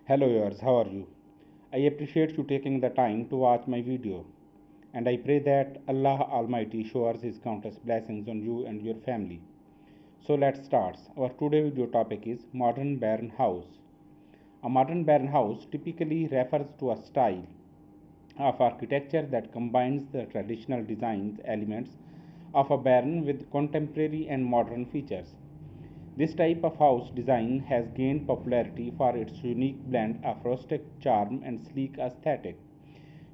Hello viewers, how are you? I appreciate you taking the time to watch my video, and I pray that Allah Almighty showers His countless blessings on you and your family. So let's start. Our today video topic is modern barn house. A modern barn house typically refers to a style of architecture that combines the traditional design elements of a barn with contemporary and modern features. This type of house design has gained popularity for its unique blend of rustic charm and sleek aesthetic.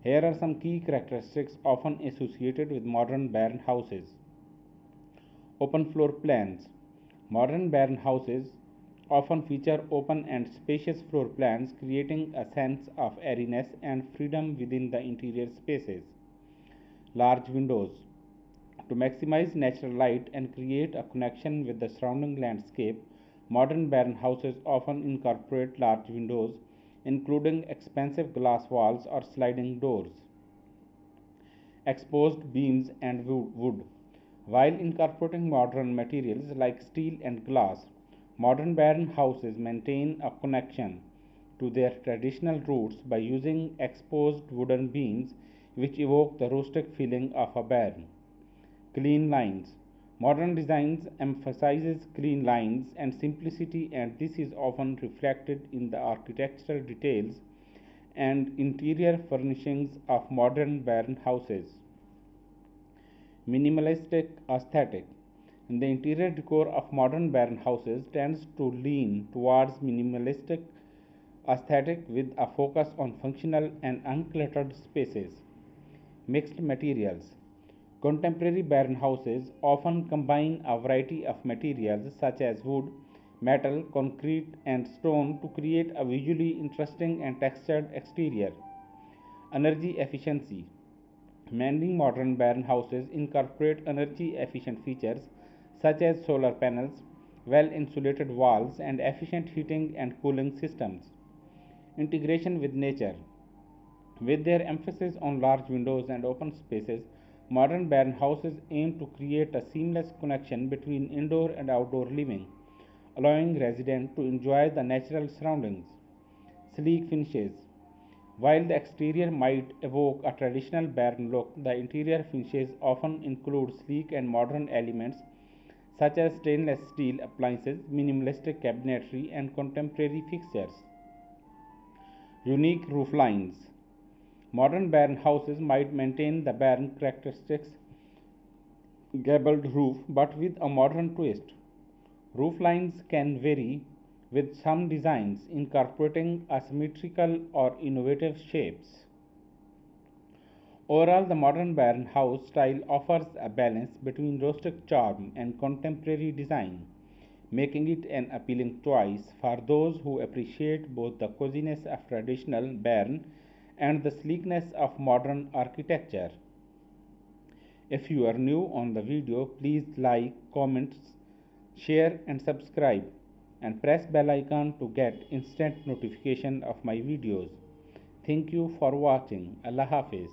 Here are some key characteristics often associated with modern barn houses. Open floor plans. Modern barn houses often feature open and spacious floor plans, creating a sense of airiness and freedom within the interior spaces. Large windows. To maximize natural light and create a connection with the surrounding landscape, modern barn houses often incorporate large windows, including expansive glass walls or sliding doors. Exposed beams and wood. While incorporating modern materials like steel and glass, modern barn houses maintain a connection to their traditional roots by using exposed wooden beams which evoke the rustic feeling of a barn. Clean lines. Modern designs emphasizes clean lines and simplicity, and this is often reflected in the architectural details and interior furnishings of modern barn houses. Minimalistic aesthetic. The interior decor of modern barn houses tends to lean towards minimalistic aesthetic with a focus on functional and uncluttered spaces. Mixed materials. Contemporary barn houses often combine a variety of materials such as wood, metal, concrete, and stone to create a visually interesting and textured exterior. Energy efficiency. Many modern barn houses incorporate energy efficient features such as solar panels, well insulated walls, and efficient heating and cooling systems. Integration with nature. With their emphasis on large windows and open spaces, modern barn houses aim to create a seamless connection between indoor and outdoor living, allowing residents to enjoy the natural surroundings. Sleek finishes. While the exterior might evoke a traditional barn look, the interior finishes often include sleek and modern elements such as stainless steel appliances, minimalistic cabinetry, and contemporary fixtures. Unique roof lines. Modern barn houses might maintain the barn characteristics gabled roof but with a modern twist. Roof lines can vary, with some designs incorporating asymmetrical or innovative shapes. Overall, the modern barn house style offers a balance between rustic charm and contemporary design, making it an appealing choice for those who appreciate both the coziness of traditional barn and the sleekness of modern architecture. If you are new on the video, please like, comment, share and subscribe, and press bell icon to get instant notification of my videos. Thank you for watching. Allah Hafiz.